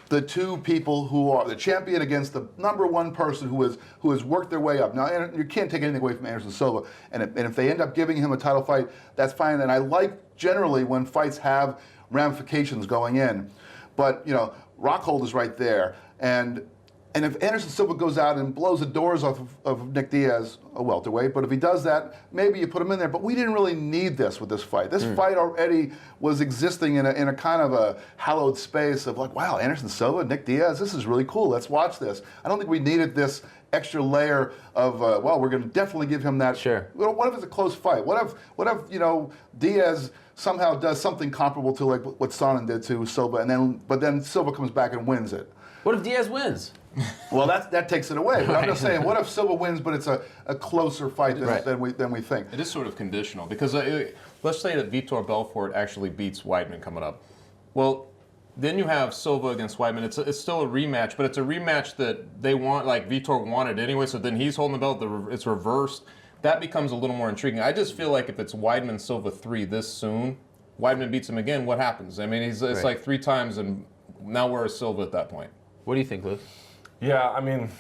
the two people who are the champion against the number one person who has worked their way up. Now, you can't take anything away from Anderson Silva, and if they end up giving him a title fight, that's fine. And I like generally when fights have ramifications going in, but you know, Rockhold is right there, and if Anderson Silva goes out and blows the doors off of Nick Diaz, a welterweight, but if he does that, maybe you put him in there. But we didn't really need this with this fight. This fight already was existing in a kind of a hallowed space of like, wow, Anderson Silva, Nick Diaz, this is really cool. Let's watch this. I don't think we needed this extra layer of well, we're going to definitely give him that. Sure. What if it's a close fight? What if you know, Diaz somehow does something comparable to like what Sonnen did to Silva, but then Silva comes back and wins it? What if Diaz wins? Well, that takes it away. But I'm just saying, what if Silva wins, but it's a closer fight than we think? It is sort of conditional because let's say that Vitor Belfort actually beats Weidman coming up. Well, then you have Silva against Weidman. It's still a rematch, but it's a rematch that they want, like Vitor wanted anyway. So then he's holding the belt. It's reversed. That becomes a little more intriguing. I just feel like if it's Weidman Silva 3 this soon, Weidman beats him again. What happens? I mean, it's like 3 times, and now where is Silva at that point? What do you think, Luke? Yeah, I mean,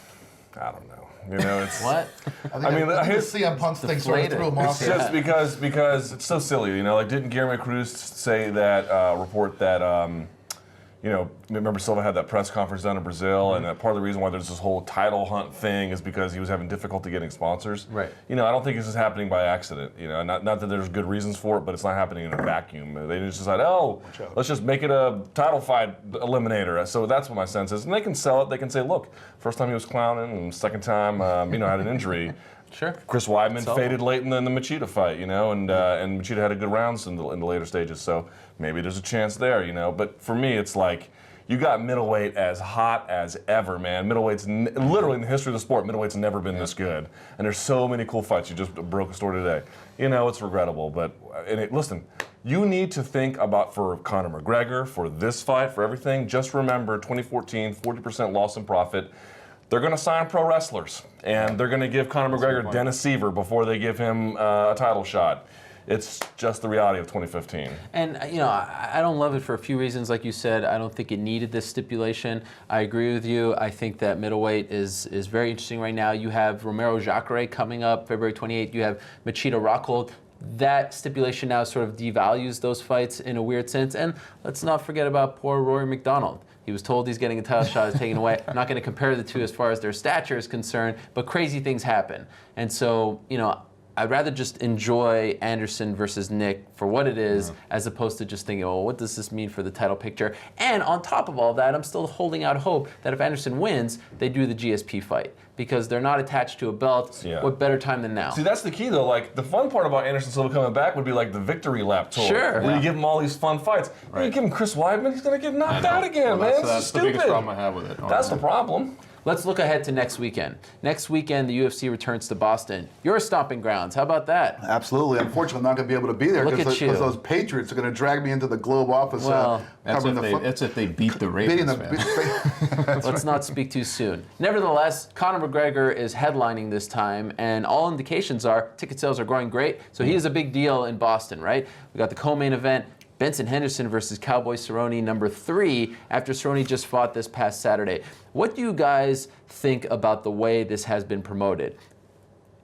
I don't know. You know, it's What? I think the CM Punk thing sort of threw him off. It's just because it's so silly. You know, like didn't Guillermo Cruz say that report that you know, remember Silva had that press conference down in Brazil, and that part of the reason why there's this whole title hunt thing is because he was having difficulty getting sponsors. Right. You know, I don't think this is happening by accident. You know, not that there's good reasons for it, but it's not happening in a vacuum. They just decided, let's just make it a title fight eliminator. So that's what my sense is. And they can sell it. They can say, look, first time he was clowning, and second time, you know, had an injury. Sure. Chris Weidman faded late in the Machida fight, you know, and Machida had a good rounds in the later stages, so maybe there's a chance there, you know. But for me, it's like you got middleweight as hot as ever, man. Middleweight's literally in the history of the sport, middleweight's never been this good, and there's so many cool fights. You just broke a story today. You know, it's regrettable, but listen, you need to think about for Conor McGregor, for this fight, for everything. Just remember, 2014, 40% loss in profit. They're going to sign pro wrestlers, and they're going to give Conor McGregor Dennis Seaver before they give him a title shot. It's just the reality of 2015. And, you know, I don't love it for a few reasons. Like you said, I don't think it needed this stipulation. I agree with you. I think that middleweight is very interesting right now. You have Romero Jacare coming up February 28th. You have Machida Rockhold. That stipulation now sort of devalues those fights in a weird sense. And let's not forget about poor Rory McDonald. He was told he's getting a title shot, is taken away. I'm not going to compare the two as far as their stature is concerned, but crazy things happen. And so, you know, I'd rather just enjoy Anderson versus Nick for what it is, as opposed to just thinking, oh, what does this mean for the title picture? And on top of all that, I'm still holding out hope that if Anderson wins, they do the GSP fight, because they're not attached to a belt. Yeah. What better time than now? See, that's the key, though. Like, the fun part about Anderson Silva coming back would be like the victory lap tour. Sure. Where you give him all these fun fights. Right. You give him Chris Weidman, he's going to get knocked out again, Well, man. that's It's the stupid. biggest problem I have with it. That's the problem. Let's look ahead to next weekend. Next weekend, the UFC returns to Boston. Your stomping grounds. How about that? Absolutely. Unfortunately, I'm not going to be able to be there Look at because you. those Patriots are going to drag me into the Globe office. Well, That's if they beat the Ravens, man. Let's not speak too soon. Nevertheless, Conor McGregor is headlining this time, and all indications are ticket sales are growing great. So he is a big deal in Boston, right? We got the co-main event. Benson Henderson versus Cowboy Cerrone, number 3, after Cerrone just fought this past Saturday. What do you guys think about the way this has been promoted?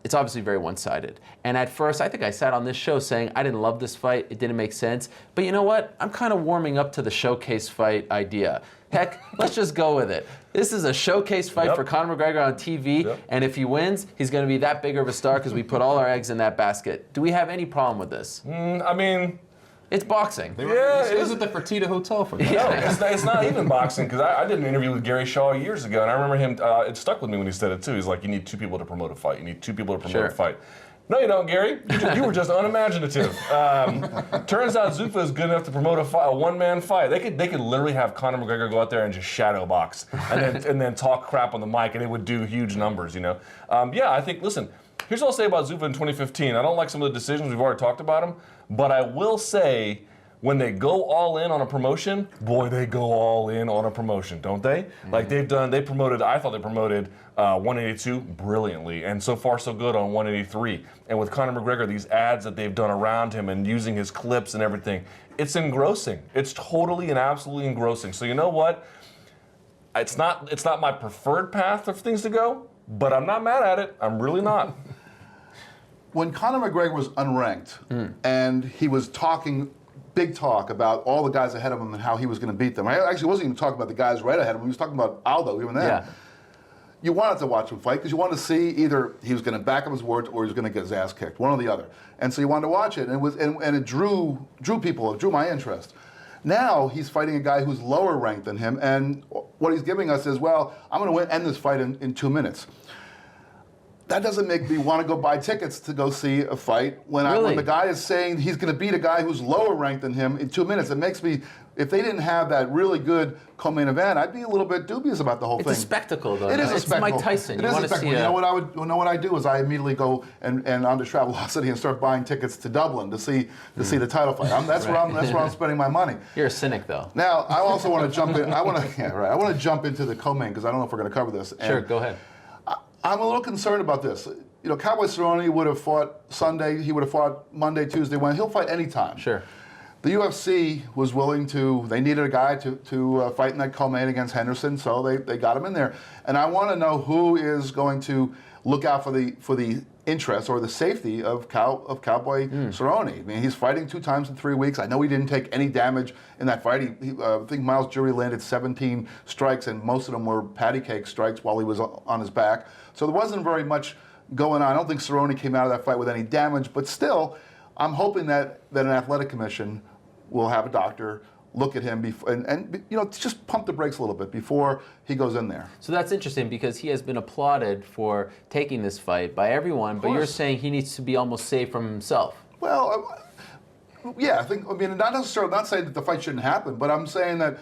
It's obviously very one-sided. And at first, I think I sat on this show saying I didn't love this fight, it didn't make sense. But you know what? I'm kind of warming up to the showcase fight idea. Heck, let's just go with it. This is a showcase fight for Conor McGregor on TV, and if he wins, he's going to be that big of a star because we put all our eggs in that basket. Do we have any problem with this? I mean, It's boxing. This isn't the Fertitta Hotel for me. No, it's not even boxing, because I did an interview with Gary Shaw years ago, and I remember him, it stuck with me when he said it too. He's like, you need 2 people to promote a fight. You need 2 people to promote a fight. No, you don't, Gary. You were just unimaginative. Turns out Zuffa is good enough to promote a one-man fight. They could literally have Conor McGregor go out there and just shadow box, and then talk crap on the mic, and it would do huge numbers. Yeah, I think. Listen, here's what I'll say about Zuffa in 2015. I don't like some of the decisions. We've already talked about them, but I will say, when they go all in on a promotion, boy, they go all in on a promotion, don't they? Mm-hmm. Like I thought they promoted 182 brilliantly, and so far so good on 183. And with Conor McGregor, these ads that they've done around him and using his clips and everything, it's engrossing. It's totally and absolutely engrossing. So you know what? It's not my preferred path of things to go, but I'm not mad at it. I'm really not. When Conor McGregor was unranked and he was talking big talk about all the guys ahead of him and how he was going to beat them. I actually wasn't even talking about the guys right ahead of him. He was talking about Aldo even then. Yeah. You wanted to watch him fight because you wanted to see either he was going to back up his words or he was going to get his ass kicked, one or the other. And so you wanted to watch it, and it drew people, it drew my interest. Now he's fighting a guy who's lower ranked than him, and what he's giving us is, well, I'm going to end this fight in 2 minutes. That doesn't make me want to go buy tickets to go see a fight when the guy is saying he's going to beat a guy who's lower ranked than him in 2 minutes. It makes me, if they didn't have that really good co-main event, I'd be a little bit dubious about the whole thing. It's a spectacle, though. It is a spectacle. It's Mike Tyson. It is a spectacle. You know what I do is I immediately go and onto Travelocity and start buying tickets to Dublin to see the title fight. That's where I'm spending my money. You're a cynic, though. Now I also want to jump in. I want to jump into the co-main because I don't know if we're going to cover this. Sure, go ahead. I'm a little concerned about this. Cowboy Cerrone would have fought Sunday. He would have fought Monday, Tuesday, Wednesday. He'll fight anytime. Sure. The UFC was willing to. They needed a guy to fight in that co-main against Henderson, so they got him in there. And I want to know who is going to look out for the interest or the safety of Cowboy Cerrone. I mean, he's fighting 2 times in 3 weeks. I know he didn't take any damage in that fight. I think Miles Jury landed 17 strikes, and most of them were patty cake strikes while he was on his back. So there wasn't very much going on. I don't think Cerrone came out of that fight with any damage, but still, I'm hoping that an athletic commission will have a doctor look at him and just pump the brakes a little bit before he goes in there. So that's interesting because he has been applauded for taking this fight by everyone, but you're saying he needs to be almost saved from himself. Well, yeah, not saying that the fight shouldn't happen, but I'm saying that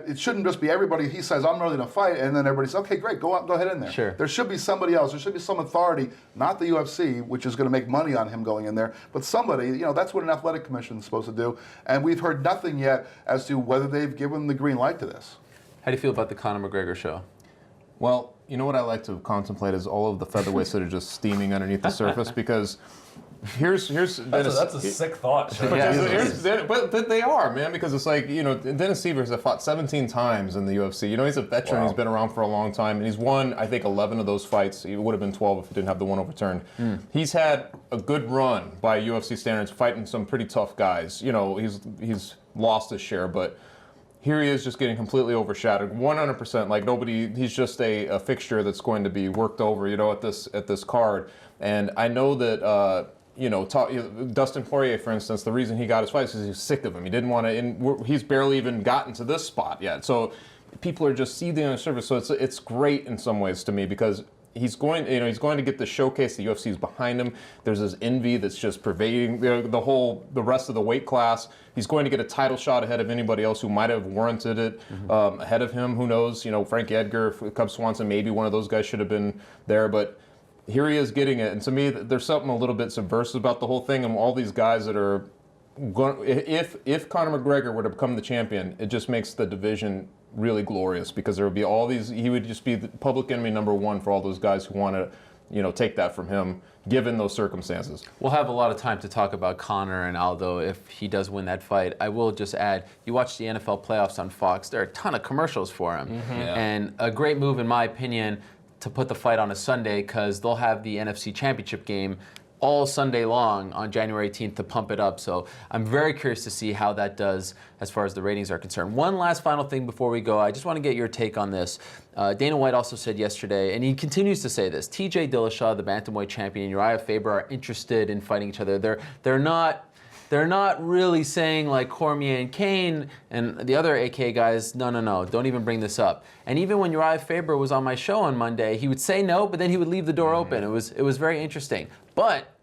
it shouldn't just be everybody. He says, I'm ready to fight, and then everybody says, okay, great, go ahead in there. Sure. There should be somebody else. There should be some authority, not the UFC, which is going to make money on him going in there, but somebody, that's what an athletic commission is supposed to do, and we've heard nothing yet as to whether they've given the green light to this. How do you feel about the Conor McGregor show? Well, you know what I like to contemplate is all of the featherweights that are just steaming underneath the surface, because here's that's a sick thought. But they are, man, because it's like, Dennis Siver has fought 17 times in the UFC. He's a veteran. Wow. He's been around for a long time, and he's won, I think, 11 of those fights. It would have been 12 if he didn't have the one overturned. He's had a good run by UFC standards, fighting some pretty tough guys. He's lost his share, but here he is just getting completely overshadowed, 100%. Like nobody, he's just a fixture that's going to be worked over, at this card. And I know that. Dustin Poirier, for instance, the reason he got his fight is because he was sick of him. He didn't want to. He's barely even gotten to this spot yet. So people are just seething on the surface. So it's great in some ways to me because he's going to get the showcase. The UFC is behind him. There's this envy that's just pervading the rest of the weight class. He's going to get a title shot ahead of anybody else who might have warranted it ahead of him. Who knows? Frankie Edgar, Cub Swanson, maybe one of those guys should have been there, but. Here he is getting it, and to me, there's something a little bit subversive about the whole thing. And all these guys that are going, if Conor McGregor were to become the champion, it just makes the division really glorious because there would be all these. He would just be the public enemy number 1 for all those guys who want to, take that from him, given those circumstances. We'll have a lot of time to talk about Conor and Aldo if he does win that fight. I will just add, you watch the NFL playoffs on Fox. There are a ton of commercials for him, and a great move, in my opinion, to put the fight on a Sunday because they'll have the NFC Championship game all Sunday long on January 18th to pump it up. So I'm very curious to see how that does as far as the ratings are concerned. One last final thing before we go. I just want to get your take on this. Dana White also said yesterday, and he continues to say this, TJ Dillashaw, the Bantamweight champion, and Uriah Faber are interested in fighting each other. They're not they're not really saying like Cormier and Kane and the other AK guys, no, don't even bring this up. And even when Uriah Faber was on my show on Monday, he would say no, but then he would leave the door open. It was very interesting. But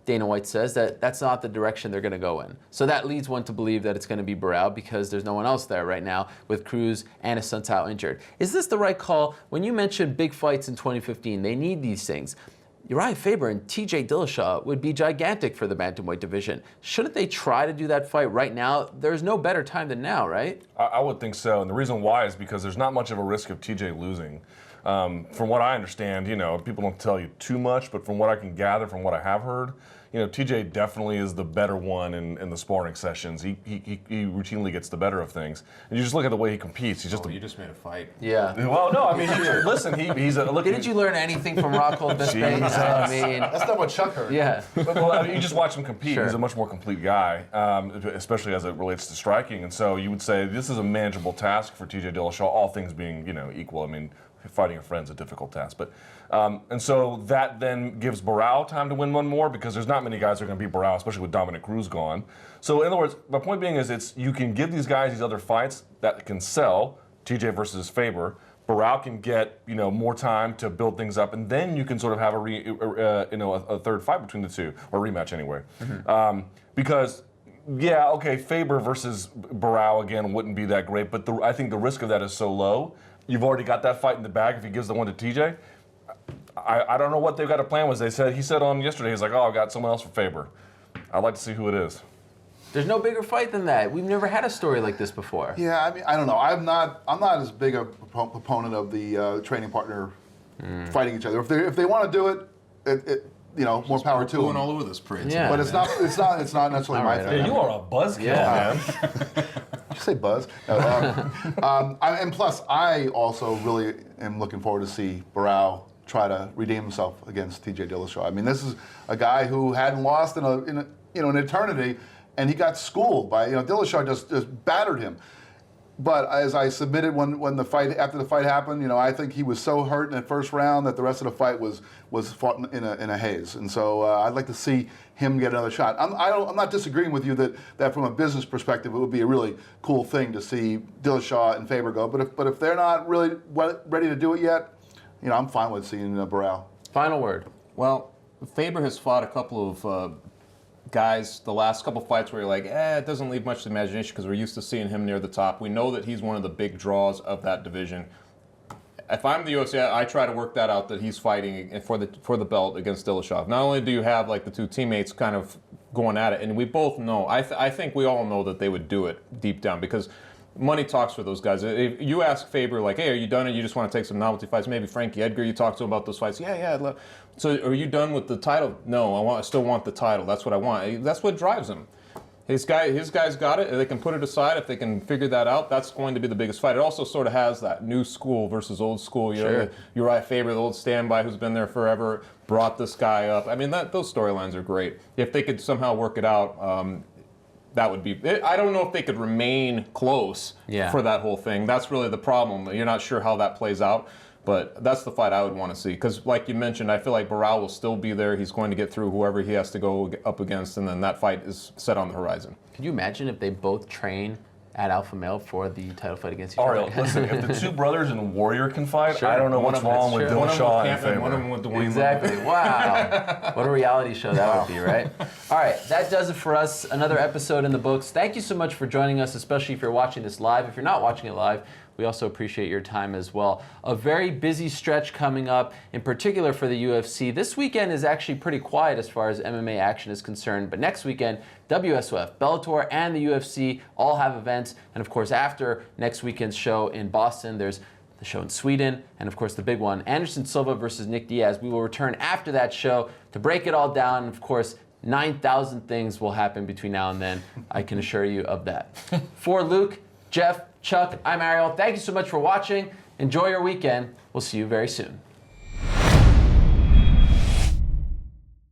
Dana White says that that's not the direction they're going to go in. So that leads one to believe that it's going to be Barao because there's no one else there right now with Cruz and Assunção injured. Is this the right call? When you mentioned big fights in 2015, they need these things. Uriah Faber and TJ Dillashaw would be gigantic for the bantamweight division. Shouldn't they try to do that fight right now? There's no better time than now, right? I would think so, and the reason why is because there's not much of a risk of TJ losing. From what I understand, people don't tell you too much, but from what I can gather, from what I have heard, TJ definitely is the better one in the sparring sessions. He routinely gets the better of things. And you just look at the way he competes. He's just you just made a fight. Yeah. Well, no, I mean, listen, he's a look. Didn't you learn anything from Rockhold Bisping? I mean, That's not what Chuck heard. yeah. Well, I mean, you just watch him compete. Sure. He's a much more complete guy, especially as it relates to striking. And so you would say this is a manageable task for TJ Dillashaw, all things being equal. I mean, fighting a friend's a difficult task, but and so that then gives Barao time to win one more because there's not many guys that are going to beat Barao, especially with Dominic Cruz gone. So in other words, my point being is you can give these guys these other fights that can sell. TJ versus Faber. Barao can get more time to build things up, and then you can sort of have a third fight between the two, or a rematch anyway, because. Yeah, okay, Faber versus Barao again wouldn't be that great, but I think the risk of that is so low. You've already got that fight in the bag if he gives the one to TJ. I don't know what they've got a plan with. He said on yesterday, he's like, I've got someone else for Faber. I'd like to see who it is. There's no bigger fight than that. We've never had a story like this before. Yeah, I mean, I don't know. I'm not as big a proponent of the training partner fighting each other. If they want to do it, more power to Going them. all over this parade. Yeah. But it's not necessarily my thing. Yeah, you are a buzzkill, man. Did you say buzz? No, and plus, I also really am looking forward to see Barao try to redeem himself against TJ Dillashaw. I mean, this is a guy who hadn't lost in an eternity, and he got schooled by Dillashaw just battered him. But as I submitted after the fight happened, I think he was so hurt in the first round that the rest of the fight was fought in a haze. And so I'd like to see him get another shot. I'm not disagreeing with you that from a business perspective it would be a really cool thing to see Dillashaw and Faber go. But if they're not really ready to do it yet, I'm fine with seeing Barao. Final word. Well, Faber has fought a couple of guys the last couple fights where you're like, it doesn't leave much to the imagination because we're used to seeing him near the top. We know that he's one of the big draws of that division. If I'm the UFC, I try to work that out that he's fighting for the belt against Dillashaw. Not only do you have like the two teammates kind of going at it, and we both know, I think we all know that they would do it deep down because money talks for those guys. If you ask Faber, like, hey, are you done and you just want to take some novelty fights? Maybe Frankie Edgar, you talk to him about those fights. Yeah. So are you done with the title? No, I still want the title. That's what I want. That's what drives him. His guys got it. They can put it aside. If they can figure that out, that's going to be the biggest fight. It also sort of has that new school versus old school. Sure. Uriah Faber, the old standby who's been there forever, brought this guy up. I mean, those storylines are great. If they could somehow work it out, that would be. I don't know if they could remain close for that whole thing. That's really the problem. You're not sure how that plays out. But that's the fight I would want to see. Because like you mentioned, I feel like Barao will still be there. He's going to get through whoever he has to go up against, and then that fight is set on the horizon. Could you imagine if they both train at Alpha Male for the title fight against each other? Ariel, listen, if the two brothers in Warrior can fight, Sure. I don't know One what's of them, wrong it's with true. Dillashaw and Faber. One of them with Dwayne. Exactly. Wow. What a reality show that would be, right? All right, that does it for us. Another episode in the books. Thank you so much for joining us, especially if you're watching this live. If you're not watching it live, we also appreciate your time as well. A very busy stretch coming up, in particular for the UFC. This weekend is actually pretty quiet as far as MMA action is concerned, but next weekend, WSOF, Bellator, and the UFC all have events. And of course, after next weekend's show in Boston, there's the show in Sweden, and of course the big one, Anderson Silva versus Nick Diaz. We will return after that show to break it all down. And of course, 9,000 things will happen between now and then. I can assure you of that. For Luke, Jeff, Chuck, I'm Ariel. Thank you so much for watching. Enjoy your weekend. We'll see you very soon.